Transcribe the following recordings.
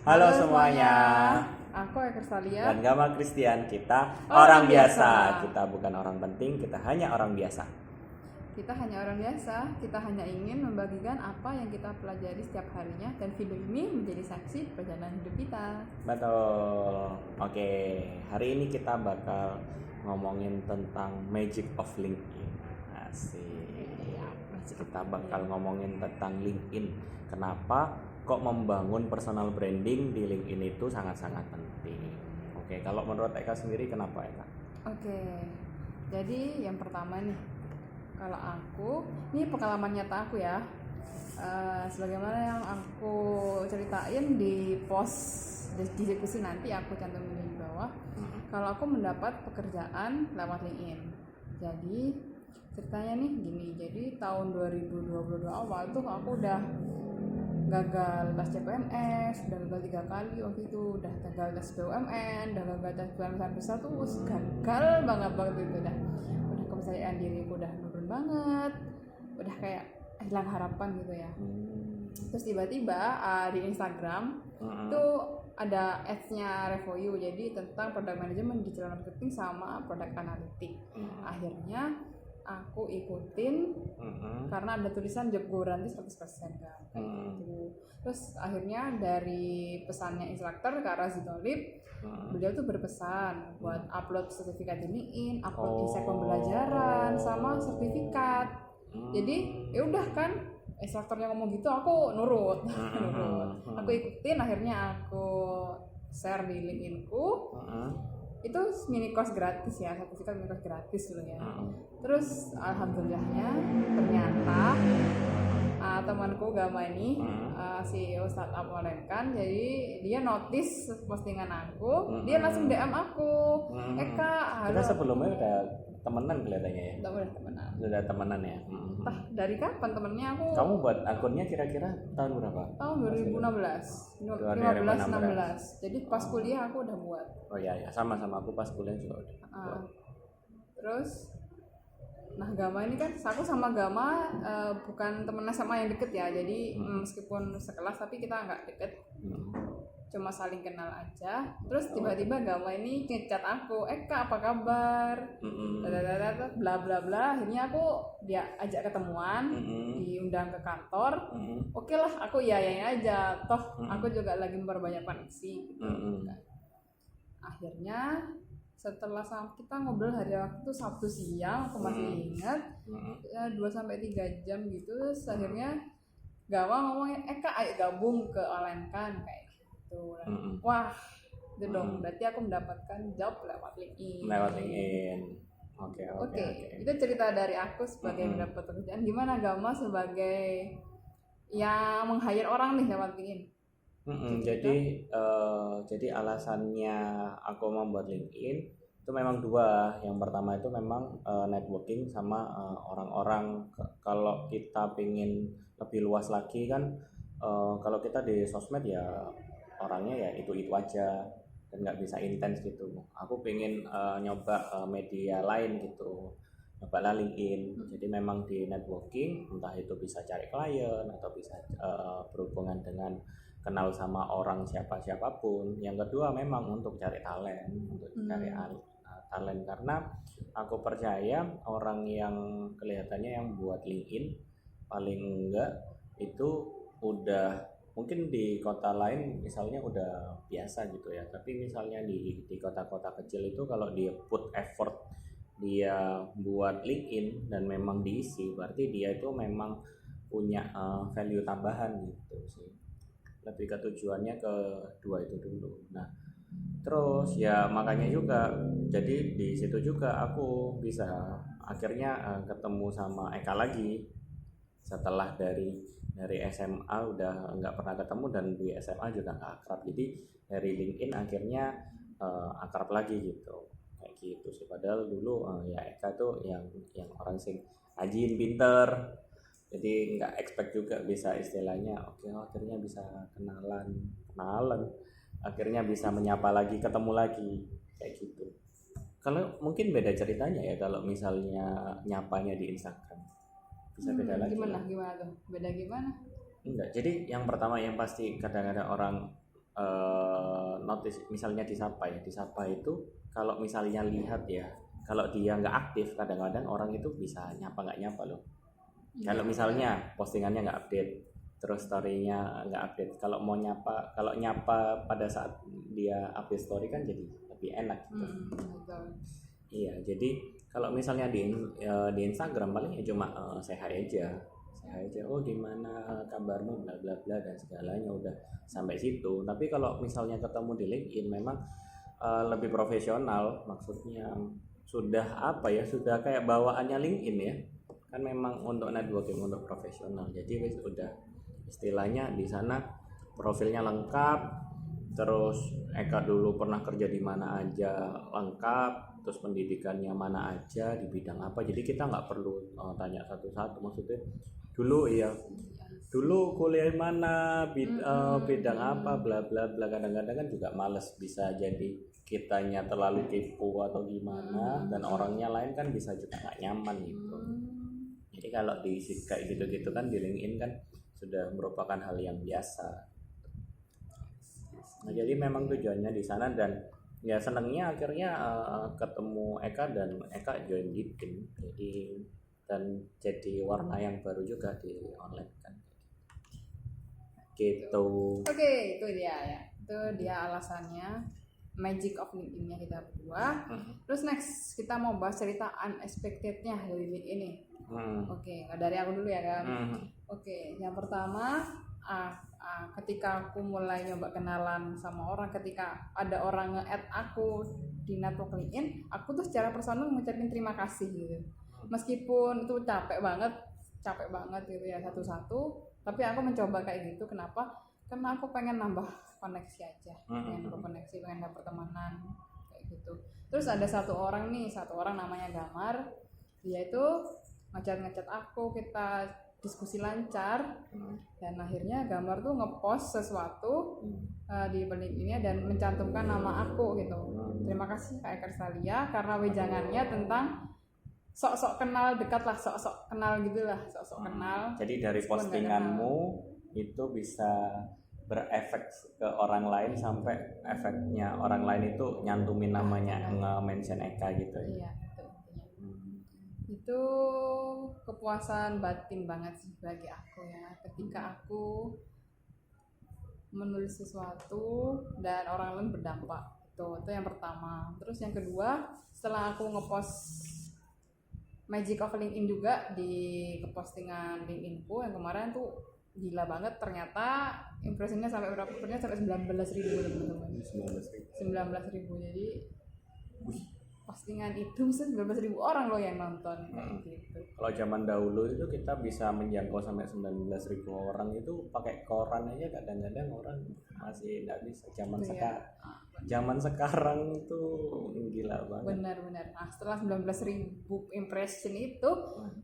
Halo semuanya, Aku Eka Stalia. dan Gamal Christian, kita Orang orang biasa. biasa. Kita bukan orang penting, kita hanya orang biasa. Kita hanya orang biasa. Kita hanya ingin membagikan apa yang kita pelajari setiap harinya, dan video ini menjadi saksi perjalanan hidup kita. Betul. Oke, hari ini kita bakal ngomongin tentang Magic of LinkedIn. Asik. Kita bakal ngomongin tentang LinkedIn. Kenapa kok membangun personal branding di LinkedIn itu sangat-sangat penting. Oke, kalau menurut Eka sendiri kenapa Eka? Oke, jadi yang pertama nih, kalau aku, ini pengalaman nyata aku ya. Sebagaimana yang aku ceritain di post di diskusi nanti aku cantumin di bawah. Kalau aku mendapat pekerjaan lewat LinkedIn. Jadi ceritanya nih gini, jadi tahun 2022 awal tuh aku udah gagal tes CPNS, udah gagal 3 kali waktu itu, udah gagal tes BUMN, udah gagal tes BUMN besar tuh, gagal banget itu, udah kepercayaan diriku udah nurun banget, udah kayak hilang harapan gitu ya. Terus tiba-tiba di Instagram tuh ada ads-nya Revoyu, jadi tentang product management, digital marketing sama product analytics. Akhirnya aku ikutin karena ada tulisan job guarantee 100% kan, kayak gitu. Terus akhirnya dari pesannya instruktur ke arah Zidolib, beliau tuh berpesan buat upload sertifikat di LinkedIn, upload isi pembelajaran sama sertifikat. Jadi ya udah kan, instrukturnya ngomong gitu, aku nurut. Aku ikutin, akhirnya aku share di LinkedIn-ku. Itu mini course gratis ya, sertifikat mini course gratis loh ya. Terus alhamdulillahnya ternyata temanku Gama ini CEO startup Molenkan, jadi dia notice postingan aku, dia langsung DM aku, Eka, halo. Kita sebelumnya udah temenan kelihatannya ya. Udah temenan. Sudah temenan ya. Entah dari kapan temennya aku. Kamu buat akunnya kira-kira tahun berapa? Tahun 2016, 15-16. Jadi pas kuliah aku udah buat. Oh iya ya, sama-sama aku pas kuliah juga udah buat. Terus nah Gama ini kan, aku sama Gama bukan temen SMA yang deket ya, jadi meskipun sekelas tapi kita nggak deket, cuma saling kenal aja. Terus tiba-tiba Gama ini ngechat aku, Eka apa kabar, bla bla bla. Akhirnya aku dia ajak ketemuan, diundang ke kantor. Oke lah, aku yayain aja, toh aku juga lagi memperbanyak koneksi gitu. Akhirnya setelah kita ngobrol hari waktu Sabtu siang, aku masih ingat, 2-3 jam gitu. Terus akhirnya Gawa ngomongin, Eka ayo gabung ke online kan, kayak gitu. Wah, itu dong, berarti aku mendapatkan job lewat LinkedIn. Oke. Itu cerita dari aku sebagai mendapat pekerjaan. Gimana Gama sebagai yang meng-hire orang nih lewat LinkedIn? Jadi alasannya aku membuat LinkedIn itu memang dua. Yang pertama itu memang networking sama orang-orang. Kalau kita pengen lebih luas lagi kan, kalau kita di sosmed ya orangnya ya itu aja dan nggak bisa intens gitu. Aku pengen nyoba media lain gitu, nyoba LinkedIn. Jadi memang di networking, entah itu bisa cari klien atau bisa berhubungan dengan kenal sama orang siapapun. Yang kedua memang untuk cari talent, talent, karena aku percaya orang yang kelihatannya yang buat LinkedIn paling enggak itu udah mungkin di kota lain misalnya udah biasa gitu ya, tapi misalnya di kota-kota kecil itu kalau dia put effort, dia buat LinkedIn dan memang diisi, berarti dia itu memang punya value tambahan gitu sih. Lebih ke tujuannya ke dua itu dulu. Nah, terus ya makanya juga jadi di situ juga aku bisa akhirnya ketemu sama Eka lagi setelah dari SMA udah nggak pernah ketemu, dan di SMA juga nggak akrab. Jadi dari LinkedIn akhirnya akrab lagi gitu, kayak gitu sih. Padahal dulu ya Eka tuh yang orang sing rajin, pinter, jadi nggak expect juga bisa istilahnya akhirnya bisa kenalan, akhirnya bisa menyapa lagi, ketemu lagi, kayak gitu. Kalau mungkin beda ceritanya ya kalau misalnya nyapanya di Instagram, bisa beda lagi. Gimana tuh? Beda gimana? Enggak, jadi yang pertama yang pasti kadang-kadang orang notice misalnya disapa itu kalau misalnya lihat ya, kalau dia nggak aktif kadang-kadang orang itu bisa nyapa nggak nyapa loh. Kalau misalnya postingannya nggak update, terus story-nya nggak update, kalau nyapa pada saat dia update story kan jadi lebih enak gitu. Betul. Iya, jadi kalau misalnya di Instagram paling ya cuma say hi aja, oh gimana kabarmu bla bla bla dan segalanya udah sampai situ. Tapi kalau misalnya ketemu di LinkedIn memang lebih profesional, maksudnya sudah apa ya, sudah kayak bawaannya LinkedIn ya, kan memang untuk networking untuk profesional. Jadi wis udah istilahnya di sana profilnya lengkap, terus Eka dulu pernah kerja di mana aja lengkap, terus pendidikannya mana aja di bidang apa, jadi kita nggak perlu tanya satu-satu, maksudnya dulu kuliah mana bidang apa bla bla bla. Kadang-kadang kan juga males, bisa jadi kitanya terlalu kepo atau gimana, dan orangnya lain kan bisa juga nggak nyaman gitu. Jadi kalau di kayak gitu-gitu kan di LinkedIn kan sudah merupakan hal yang biasa. Nah, jadi memang tujuannya di sana, dan ya senangnya akhirnya ketemu Eka dan Eka join LinkedIn, jadi warna yang baru juga di online kan gitu. Oke, itu dia ya, itu dia alasannya magic of LinkedIn-nya kita berdua. Terus next kita mau bahas cerita unexpected-nya dari LinkedIn ini. Oke, dari aku dulu ya kan. Oke, yang pertama ketika aku mulai nyoba kenalan sama orang, ketika ada orang nge-add aku di network LinkedIn, aku tuh secara personal ngucapin terima kasih gitu. Meskipun itu capek banget gitu ya satu-satu, tapi aku mencoba kayak gitu. Kenapa? Karena aku pengen nambah koneksi aja, pengen berkoneksi, pengen dapat pertemanan kayak gitu. Terus ada satu orang namanya Gamar, dia itu ngechat aku, kita diskusi lancar, dan akhirnya Gambar tuh ngepost sesuatu di LinkedIn-nya dan mencantumkan nama aku gitu. Terima kasih Kak Eka Stalia, karena wejangannya tentang sok-sok kenal dekat lah, sok-sok kenal gitulah, sok-sok kenal. Jadi dari postinganmu itu bisa berefek ke orang lain, sampai efeknya orang lain itu nyantumin namanya, nge-mention Eka gitu ya. Iya, itu kepuasan batin banget sih bagi aku ya, ketika aku menulis sesuatu dan orang lain berdampak. Itu yang pertama. Terus yang kedua, setelah aku ngepost Magic of LinkedIn juga di kepostingan LinkedIn-ku yang kemarin tuh gila banget, ternyata impressionnya sampai berapa? Sampai 19.000 teman-teman. 19.000. Jadi postingan itu bisa 19.000 orang loh yang nonton gitu. Kalau zaman dahulu itu kita bisa menjangkau sampai 19.000 orang itu pakai koran aja, kadang-kadang orang masih nggak bisa. Zaman sekarang itu gila banget. Benar. Nah, setelah 19.000 impression itu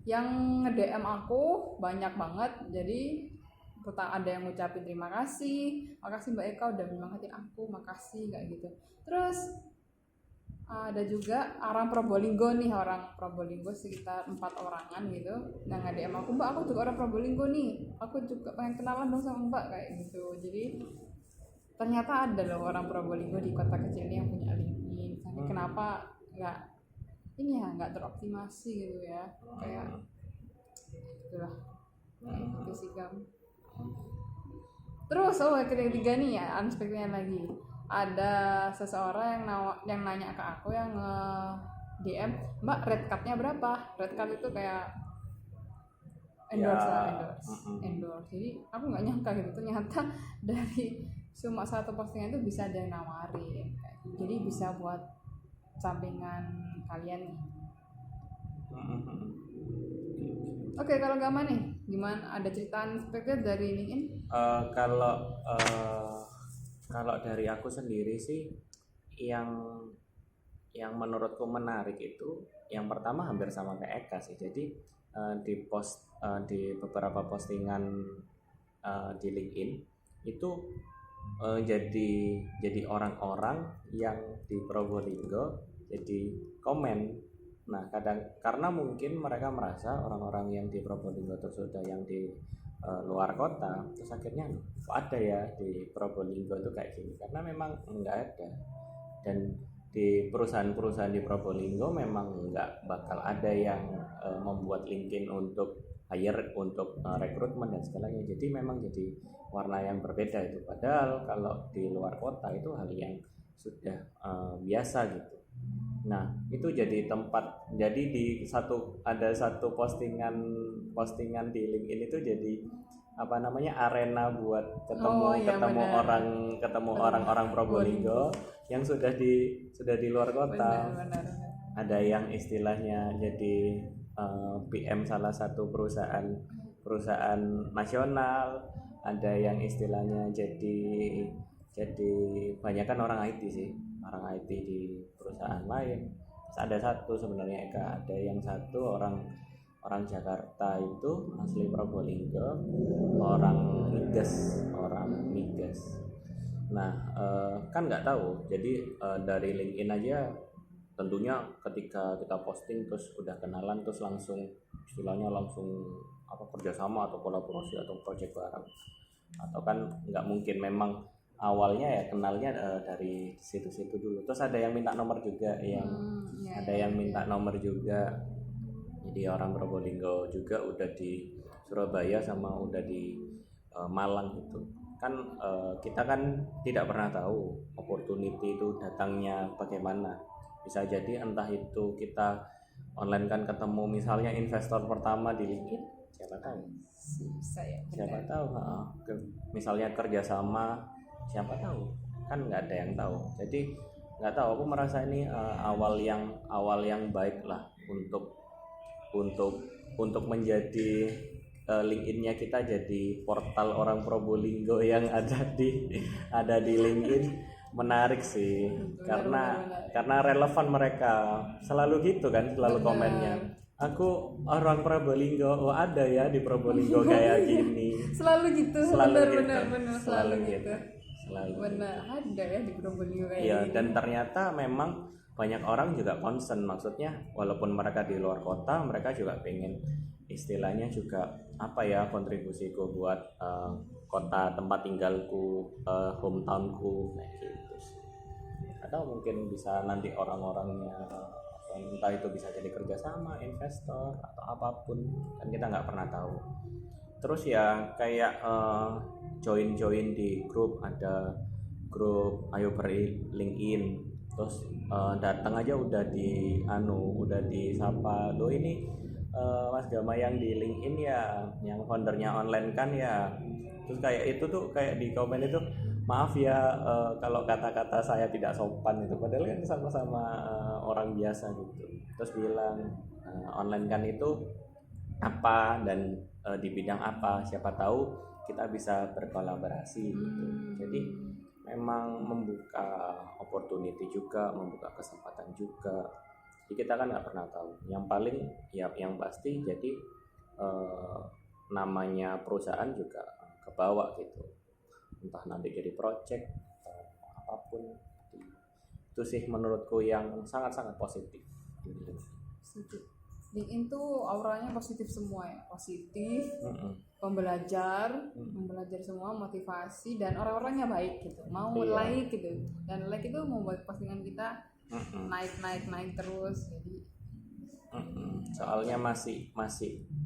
yang nge-DM aku banyak banget. Jadi ada yang ngucapin terima kasih, makasih Mbak Eka udah menyemangatin aku, makasih kayak gitu. Terus ada juga orang Probolinggo sekitar 4 orangan gitu yang nge-DM aku, Mbak aku juga orang Probolinggo nih, aku juga pengen kenalan dong sama Mbak kayak gitu. Jadi ternyata ada loh orang Probolinggo di kota kecil ini yang punya LinkedIn. Kenapa nggak teroptimasi gitu ya, kayak itulah itu sih Gam. Terus ketiga nih ya, unexpectednya lagi ada seseorang yang nanya ke aku, yang DM, Mbak red card-nya berapa? Red card itu kayak endorse. Jadi aku nggak nyangka gitu, ternyata dari cuma satu postingan itu bisa ada yang nawarin kayak gitu. Jadi bisa buat sampingan kalian nih. Oke, kalau Gama nih gimana, ada cerita unexpected dari LinkedIn? Kalau dari aku sendiri sih yang menurutku menarik itu yang pertama hampir sama kayak Eka sih. Jadi di beberapa postingan di LinkedIn itu jadi orang-orang yang di Probolinggo jadi komen. Nah, karena mungkin mereka merasa orang-orang yang di Probolinggo atau sudah yang di luar kota, terus akhirnya kok ada ya di Probolinggo itu kayak gini, karena memang nggak ada. Dan di perusahaan-perusahaan di Probolinggo memang nggak bakal ada yang membuat LinkedIn untuk hire, untuk rekrutmen dan segalanya. Jadi memang jadi warna yang berbeda itu, padahal kalau di luar kota itu hal yang sudah biasa gitu. Nah itu jadi tempat, jadi ada satu postingan di LinkedIn itu jadi apa namanya, arena buat ketemu orang-orang Probolinggo yang sudah di luar kota. Benar. Ada yang istilahnya jadi PM salah satu perusahaan nasional, ada yang istilahnya jadi banyak kan orang IT sih, orang IT di perusahaan lain. Terus ada satu sebenarnya Eka, ada yang satu orang Jakarta itu asli Probolinggo, orang Migas. Nah kan nggak tahu, jadi dari LinkedIn aja tentunya ketika kita posting terus udah kenalan, terus langsung istilahnya langsung kerjasama atau kolaborasi atau project bareng, atau kan nggak mungkin, memang awalnya ya kenalnya dari situ-situ dulu. Terus ada yang minta nomor juga, minta nomor juga. Jadi orang Probolinggo juga udah di Surabaya sama udah di Malang gitu. Kan kita kan tidak pernah tahu opportunity itu datangnya bagaimana. Bisa jadi entah itu kita online kan ketemu misalnya investor pertama di LinkedIn, siapa tahu. Siapa tahu, misalnya kerjasama, siapa tahu, kan nggak ada yang tahu. Jadi nggak tahu, aku merasa ini awal yang baik lah untuk menjadi LinkedIn-nya kita jadi portal orang Probolinggo yang ada di LinkedIn. Menarik sih, karena relevan, mereka selalu gitu kan, selalu komennya, aku orang Probolinggo, oh ada ya di Probolinggo kayak gini. Selalu gitu. Benar, ada ya di Probolinggo kayak iya, gini. dan ternyata memang banyak orang juga concern, maksudnya walaupun mereka di luar kota, mereka juga pengen istilahnya juga kontribusiku buat kota tempat tinggalku, hometownku kayak gitu. Atau mungkin bisa nanti orang-orangnya entah itu bisa jadi kerjasama, investor atau apapun, kan kita nggak pernah tahu. Terus ya kayak join di grup, ada grup Ayo Beri LinkedIn, terus datang aja udah disapa, lo ini Mas Gama yang di LinkedIn ya, yang foundernya online kan ya. Terus kayak itu tuh kayak di komen itu, maaf ya kalau kata-kata saya tidak sopan itu, padahal kan sama-sama orang biasa gitu. Terus bilang online kan itu apa dan di bidang apa, siapa tahu kita bisa berkolaborasi gitu. Jadi memang membuka opportunity juga, membuka kesempatan juga. Jadi kita kan nggak pernah tahu. Yang paling yang pasti jadi namanya perusahaan juga ke bawah gitu, entah nanti jadi project atau apapun. Itu sih menurutku yang sangat-sangat positif. LinkedIn tuh auranya positif semua ya, positif, pembelajar semua, motivasi, dan orang-orangnya baik gitu, mau like gitu, dan like itu membuat postingan kita naik terus. Jadi soalnya masih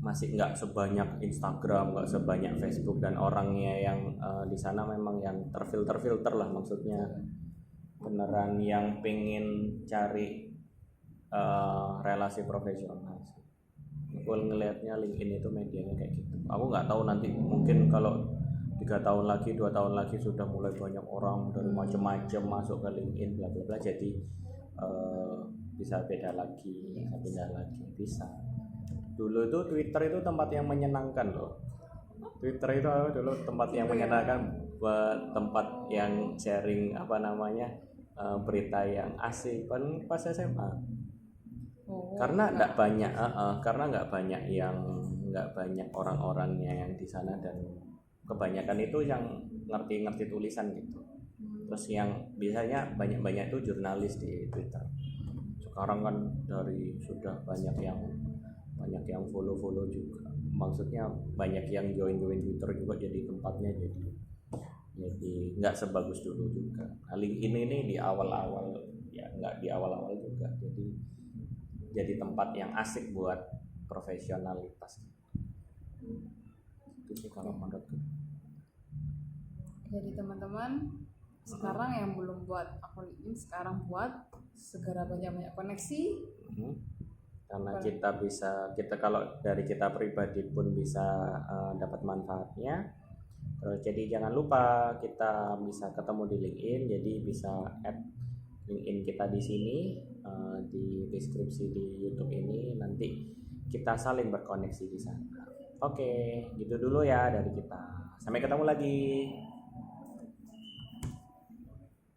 nggak sebanyak Instagram, nggak sebanyak Facebook, dan orangnya yang di sana memang yang terfilter lah, maksudnya beneran yang pengen cari relasi profesional sih. Aku ngelihatnya LinkedIn itu medianya kayak gitu. Aku nggak tahu nanti, mungkin kalau 3 tahun lagi, 2 tahun lagi sudah mulai banyak orang dari macam-macam masuk ke LinkedIn bla bla bla, jadi bisa pindah lagi. Bisa. Dulu itu Twitter itu tempat yang menyenangkan loh. Twitter itu dulu tempat yang menyenangkan, buat tempat yang sharing berita yang asik pas SMA. Karena nggak banyak orang-orangnya yang di sana, dan kebanyakan itu yang ngerti tulisan gitu. Terus yang biasanya banyak itu jurnalis di Twitter. Sekarang kan sudah banyak yang follow juga. maksudnya banyak yang join Twitter juga, jadi tempatnya jadi nggak sebagus dulu juga. Nah, LinkedIn ini di awal-awal ya, nggak di awal-awal juga, jadi tempat yang asik buat profesionalitas. Itu sih kalau menurutku. Jadi teman-teman, sekarang yang belum buat akun LinkedIn, sekarang buat, segera banyak-banyak koneksi. Karena kita kalau dari kita pribadi pun bisa dapat manfaatnya. Terus jadi jangan lupa kita bisa ketemu di LinkedIn, jadi bisa add LinkedIn kita di sini, di deskripsi di YouTube ini, nanti kita saling berkoneksi di sana. Oke, gitu dulu ya dari kita. Sampai ketemu lagi.